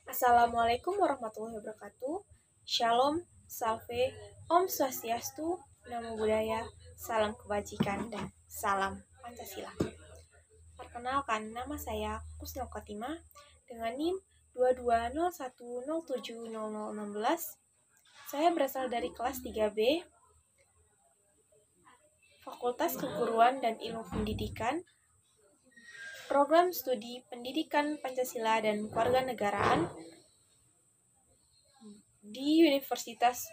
Assalamualaikum warahmatullahi wabarakatuh. Shalom, salve, Om Swastiastu, Namo Buddhaya, salam kebajikan, dan salam Pancasila. Perkenalkan, nama saya Kusno Khotimah dengan NIM 2201070016. Saya berasal dari kelas 3B, Fakultas Keguruan dan Ilmu Pendidikan, Program Studi Pendidikan Pancasila dan Kewarganegaraan di Universitas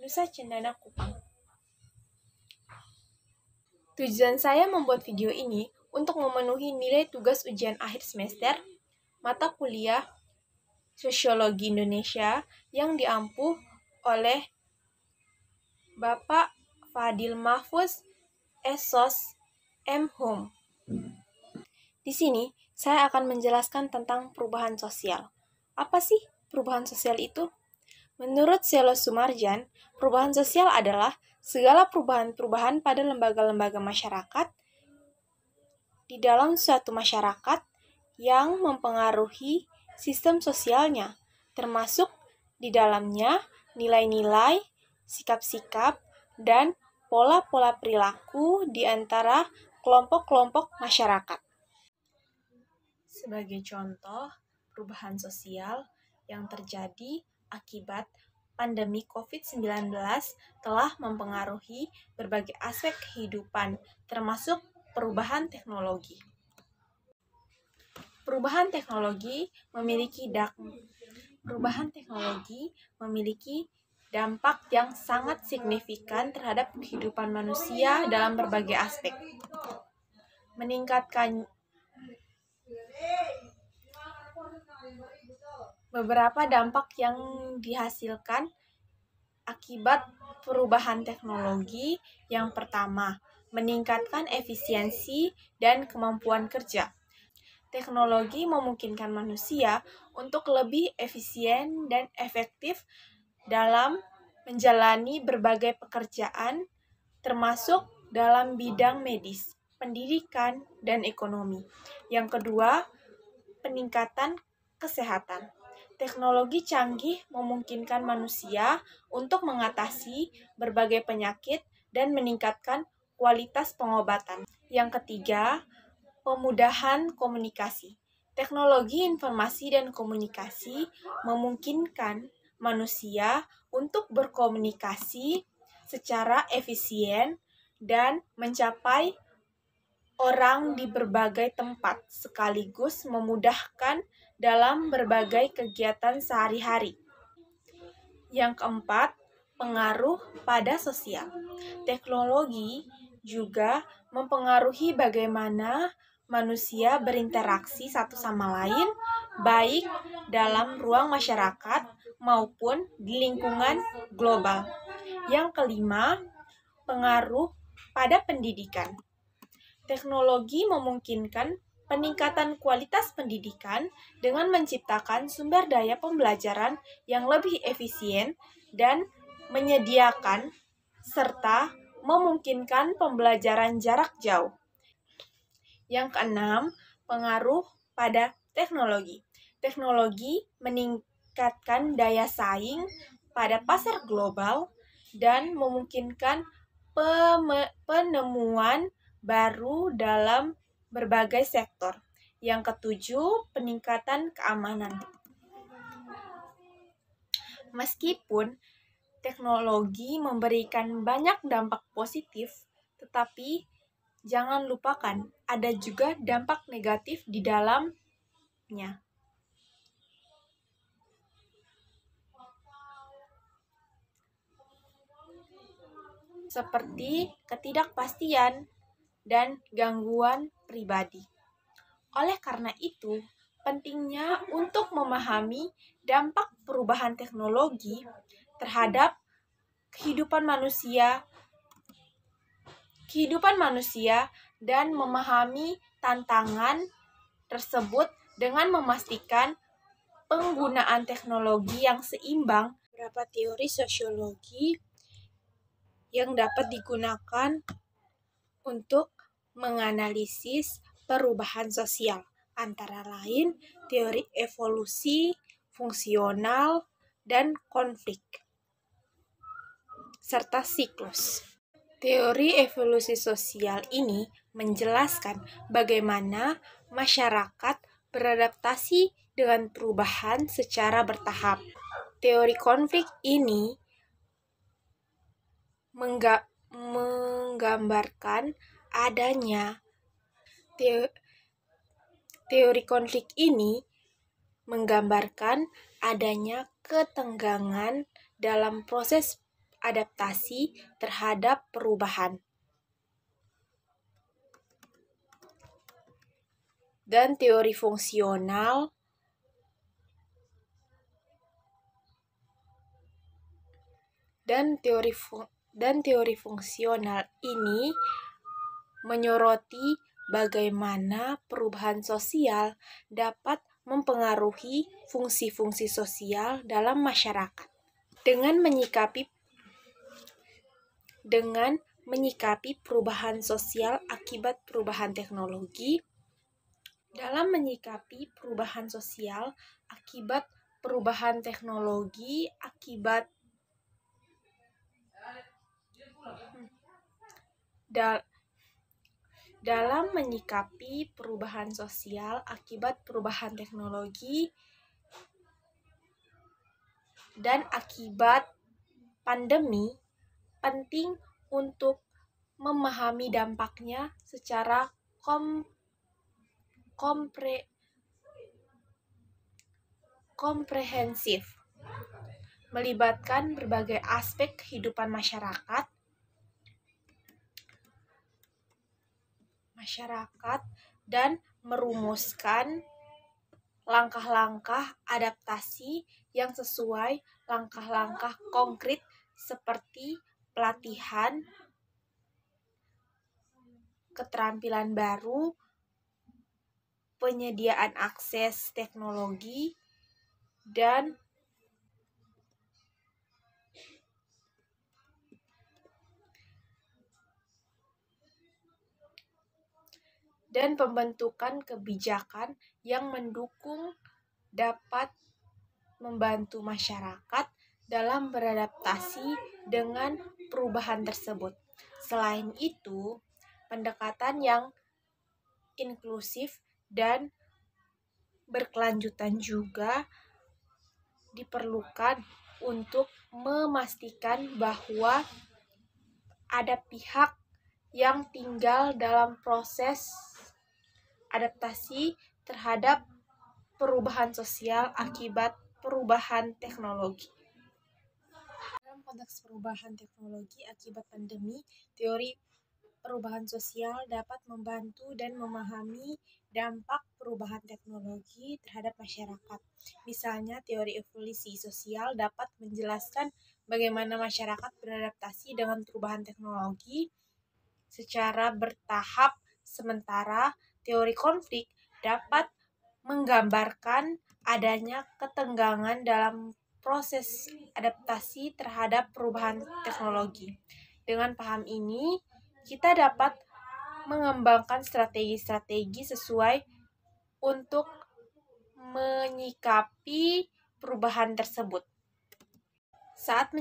Nusa Cendana Kupang. Tujuan saya membuat video ini untuk memenuhi nilai tugas ujian akhir semester mata kuliah Sosiologi Indonesia yang diampuh oleh Bapak Fadil Mahfuz Esos M. Hum. Di sini, saya akan menjelaskan tentang perubahan sosial. Apa sih perubahan sosial itu? Menurut Selo Sumarjan, perubahan sosial adalah segala perubahan-perubahan pada lembaga-lembaga masyarakat di dalam suatu masyarakat yang mempengaruhi sistem sosialnya, termasuk di dalamnya nilai-nilai, sikap-sikap, dan pola-pola perilaku di antara kelompok-kelompok masyarakat. Sebagai contoh, perubahan sosial yang terjadi akibat pandemi COVID-19 telah mempengaruhi berbagai aspek kehidupan, termasuk perubahan teknologi. Perubahan teknologi memiliki dampak yang sangat signifikan terhadap kehidupan manusia dalam berbagai aspek. Beberapa dampak yang dihasilkan akibat perubahan teknologi. Yang pertama, meningkatkan efisiensi dan kemampuan kerja. Teknologi memungkinkan manusia untuk lebih efisien dan efektif dalam menjalani berbagai pekerjaan, termasuk dalam bidang medis, pendidikan, dan ekonomi. Yang kedua, peningkatan kesehatan. Teknologi canggih memungkinkan manusia untuk mengatasi berbagai penyakit dan meningkatkan kualitas pengobatan. Yang ketiga, pemudahan komunikasi. Teknologi informasi dan komunikasi memungkinkan manusia untuk berkomunikasi secara efisien dan mencapai orang di berbagai tempat, sekaligus memudahkan dalam berbagai kegiatan sehari-hari. Yang keempat, pengaruh pada sosial. Teknologi juga mempengaruhi bagaimana manusia berinteraksi satu sama lain, baik dalam ruang masyarakat maupun di lingkungan global. Yang kelima, pengaruh pada pendidikan. Teknologi memungkinkan peningkatan kualitas pendidikan dengan menciptakan sumber daya pembelajaran yang lebih efisien dan menyediakan serta memungkinkan pembelajaran jarak jauh. Yang keenam, pengaruh pada teknologi. Teknologi meningkatkan daya saing pada pasar global dan memungkinkan penemuan baru dalam berbagai sektor. Yang ketujuh, peningkatan keamanan. Meskipun teknologi memberikan banyak dampak positif, tetapi jangan lupakan ada juga dampak negatif di dalamnya. Seperti ketidakpastian dan gangguan pribadi. Oleh karena itu, pentingnya untuk memahami dampak perubahan teknologi terhadap kehidupan manusia dan memahami tantangan tersebut dengan memastikan penggunaan teknologi yang seimbang. Beberapa teori sosiologi yang dapat digunakan untuk menganalisis perubahan sosial, antara lain teori evolusi, fungsional, dan konflik, serta siklus. Teori evolusi sosial ini menjelaskan bagaimana masyarakat beradaptasi dengan perubahan secara bertahap. Teori konflik ini menggambarkan adanya teori konflik ini menggambarkan adanya ketenggangan dalam proses adaptasi terhadap perubahan. Dan teori fungsional ini menyoroti bagaimana perubahan sosial dapat mempengaruhi fungsi-fungsi sosial dalam masyarakat. Dengan menyikapi perubahan sosial akibat perubahan teknologi, dalam menyikapi perubahan sosial akibat perubahan teknologi, dalam menyikapi perubahan sosial akibat perubahan teknologi dan akibat pandemi, penting untuk memahami dampaknya secara komprehensif, melibatkan berbagai aspek kehidupan masyarakat dan merumuskan langkah-langkah adaptasi yang sesuai, langkah-langkah konkret seperti pelatihan, keterampilan baru, penyediaan akses teknologi, dan pembentukan kebijakan yang mendukung dapat membantu masyarakat dalam beradaptasi dengan perubahan tersebut. Selain itu, pendekatan yang inklusif dan berkelanjutan juga diperlukan untuk memastikan bahwa ada pihak yang tinggal dalam proses adaptasi terhadap perubahan sosial akibat perubahan teknologi. Dalam konteks perubahan teknologi akibat pandemi, teori perubahan sosial dapat membantu dan memahami dampak perubahan teknologi terhadap masyarakat. Misalnya, teori evolusi sosial dapat menjelaskan bagaimana masyarakat beradaptasi dengan perubahan teknologi secara bertahap, sementara teori konflik dapat menggambarkan adanya ketenggangan dalam proses adaptasi terhadap perubahan teknologi. Dengan paham ini, kita dapat mengembangkan strategi-strategi sesuai untuk menyikapi perubahan tersebut. Saat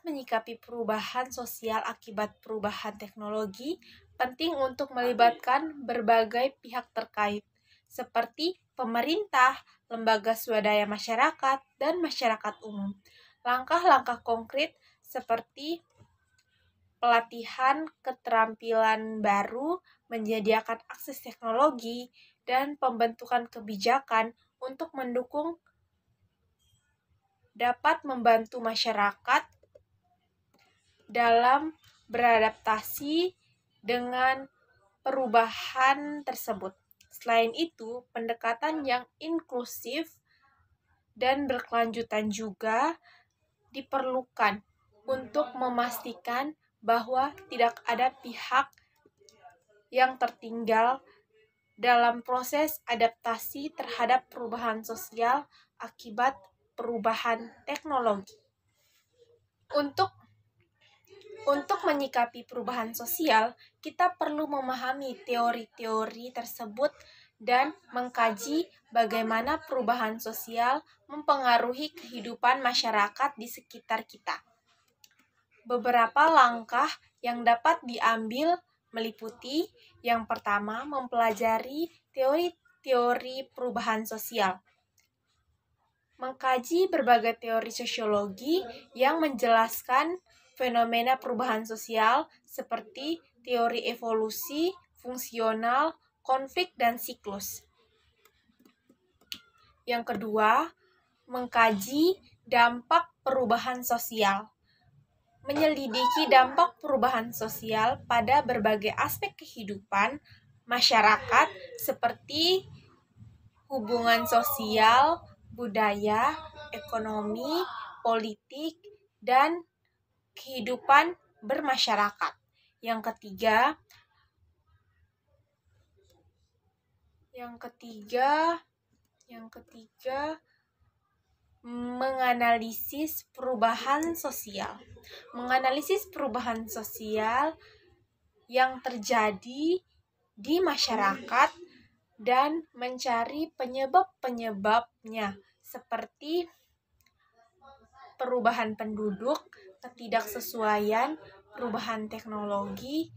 menyikapi perubahan sosial akibat perubahan teknologi, penting untuk melibatkan berbagai pihak terkait, seperti pemerintah, lembaga swadaya masyarakat, dan masyarakat umum. Langkah-langkah konkret seperti pelatihan keterampilan baru, menyediakan akses teknologi, dan pembentukan kebijakan untuk mendukung dapat membantu masyarakat dalam beradaptasi dengan perubahan tersebut. Selain itu, pendekatan yang inklusif dan berkelanjutan juga diperlukan untuk memastikan bahwa tidak ada pihak yang tertinggal dalam proses adaptasi terhadap perubahan sosial akibat perubahan teknologi. Untuk menyikapi perubahan sosial, kita perlu memahami teori-teori tersebut dan mengkaji bagaimana perubahan sosial mempengaruhi kehidupan masyarakat di sekitar kita. Beberapa langkah yang dapat diambil meliputi: yang pertama, mempelajari teori-teori perubahan sosial. Mengkaji berbagai teori sosiologi yang menjelaskan fenomena perubahan sosial seperti teori evolusi, fungsional, konflik, dan siklus. Yang kedua, mengkaji dampak perubahan sosial. Menyelidiki dampak perubahan sosial pada berbagai aspek kehidupan masyarakat seperti hubungan sosial, budaya, ekonomi, politik, dan kehidupan bermasyarakat. Yang ketiga, menganalisis perubahan sosial. Menganalisis perubahan sosial yang terjadi di masyarakat dan mencari penyebab-penyebabnya seperti perubahan penduduk, ketidaksesuaian, perubahan teknologi,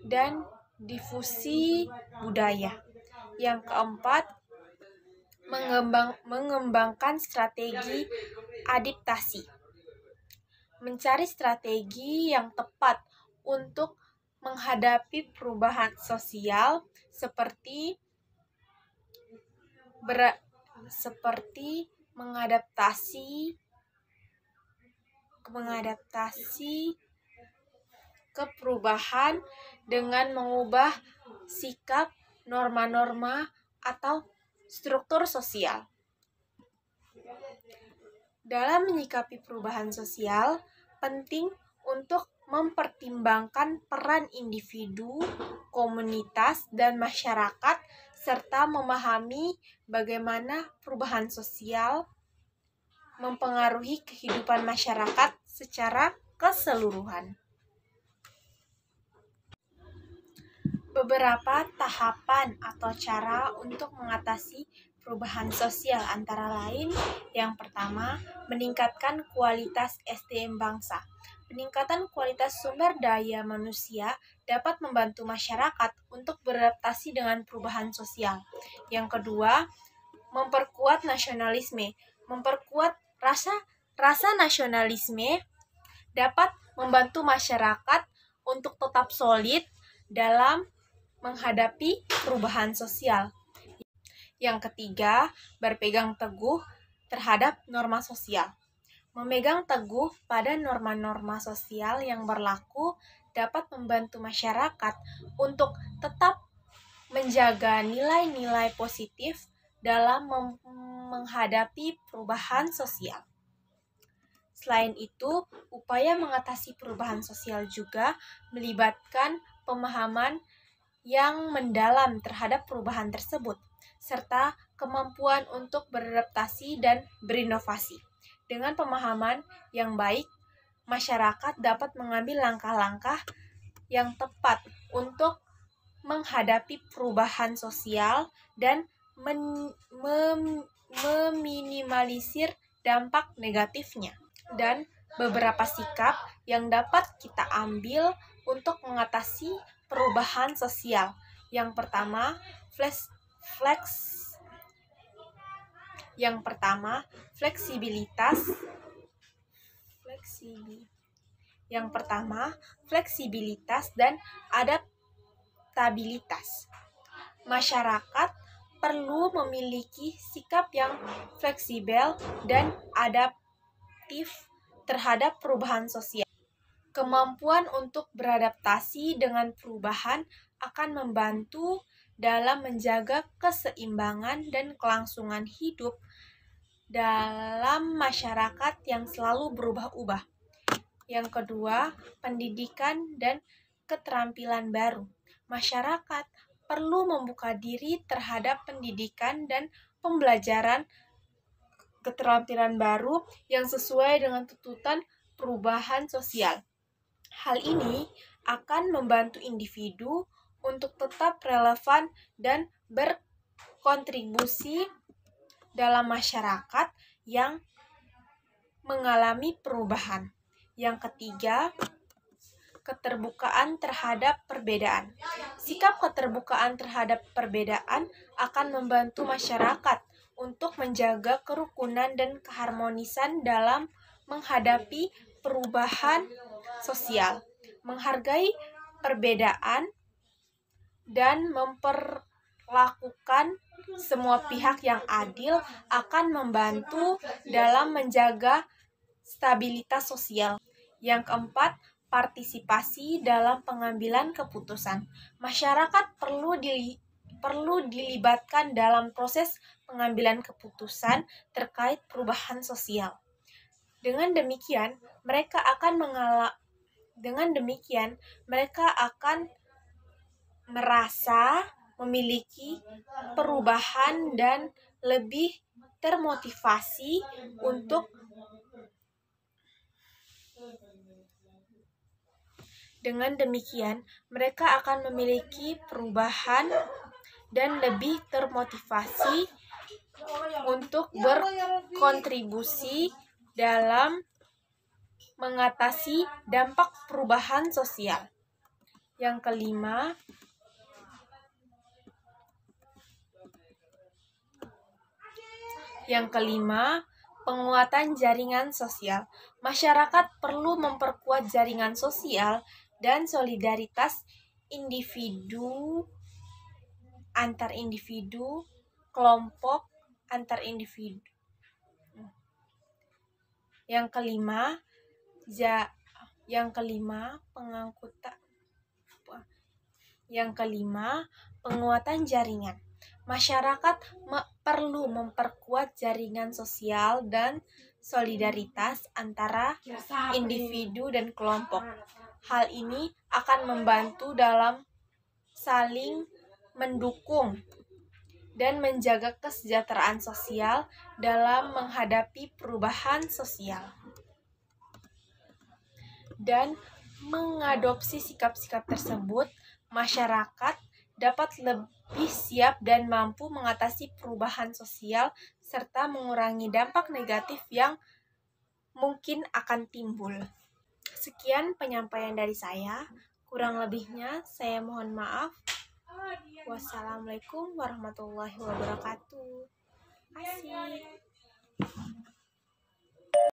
dan difusi budaya. Yang keempat, mengembangkan strategi adaptasi. Mencari strategi yang tepat untuk menghadapi perubahan sosial seperti mengadaptasi ke perubahan dengan mengubah sikap, norma-norma, atau struktur sosial. Dalam menyikapi perubahan sosial, penting untuk mempertimbangkan peran individu, komunitas, dan masyarakat, serta memahami bagaimana perubahan sosial mempengaruhi kehidupan masyarakat secara keseluruhan. Beberapa tahapan atau cara untuk mengatasi perubahan sosial antara lain: yang pertama, meningkatkan kualitas SDM bangsa. Peningkatan kualitas sumber daya manusia dapat membantu masyarakat untuk beradaptasi dengan perubahan sosial. Yang kedua, memperkuat nasionalisme. Memperkuat rasa nasionalisme dapat membantu masyarakat untuk tetap solid dalam menghadapi perubahan sosial. Yang ketiga, berpegang teguh terhadap norma sosial. Memegang teguh pada norma-norma sosial yang berlaku dapat membantu masyarakat untuk tetap menjaga nilai-nilai positif dalam menghadapi perubahan sosial. Selain itu, upaya mengatasi perubahan sosial juga melibatkan pemahaman yang mendalam terhadap perubahan tersebut, serta kemampuan untuk beradaptasi dan berinovasi. Dengan pemahaman yang baik, masyarakat dapat mengambil langkah-langkah yang tepat untuk menghadapi perubahan sosial dan meminimalisir dampak negatifnya. Dan beberapa sikap yang dapat kita ambil untuk mengatasi perubahan sosial. Yang pertama, fleksibilitas dan adaptabilitas. Masyarakat perlu memiliki sikap yang fleksibel dan adaptif terhadap perubahan sosial. Kemampuan untuk beradaptasi dengan perubahan akan membantu dalam menjaga keseimbangan dan kelangsungan hidup dalam masyarakat yang selalu berubah-ubah. Yang kedua, pendidikan dan keterampilan baru. Masyarakat perlu membuka diri terhadap pendidikan dan pembelajaran keterampilan baru yang sesuai dengan tuntutan perubahan sosial. Hal ini akan membantu individu untuk tetap relevan dan berkontribusi dalam masyarakat yang mengalami perubahan. Yang ketiga, keterbukaan terhadap perbedaan. Sikap keterbukaan terhadap perbedaan akan membantu masyarakat untuk menjaga kerukunan dan keharmonisan dalam menghadapi perubahan sosial. Menghargai perbedaan dan memperlakukan semua pihak yang adil akan membantu dalam menjaga stabilitas sosial. Yang keempat, partisipasi dalam pengambilan keputusan. Masyarakat perlu dilibatkan dalam proses pengambilan keputusan terkait perubahan sosial. Dengan demikian, mereka akan merasa memiliki perubahan dan lebih termotivasi untuk berkontribusi dalam mengatasi dampak perubahan sosial. Yang kelima, penguatan jaringan sosial. Masyarakat perlu memperkuat jaringan sosial dan solidaritas individu antar individu, kelompok antar individu. Yang kelima, penguatan jaringan. Masyarakat perlu memperkuat jaringan sosial dan solidaritas antara individu dan kelompok. Hal ini akan membantu dalam saling mendukung dan menjaga kesejahteraan sosial dalam menghadapi perubahan sosial. Dan mengadopsi sikap-sikap tersebut, masyarakat dapat lebih siap dan mampu mengatasi perubahan sosial serta mengurangi dampak negatif yang mungkin akan timbul. Sekian penyampaian dari saya. Kurang lebihnya saya mohon maaf. Wassalamualaikum warahmatullahi wabarakatuh. Asik.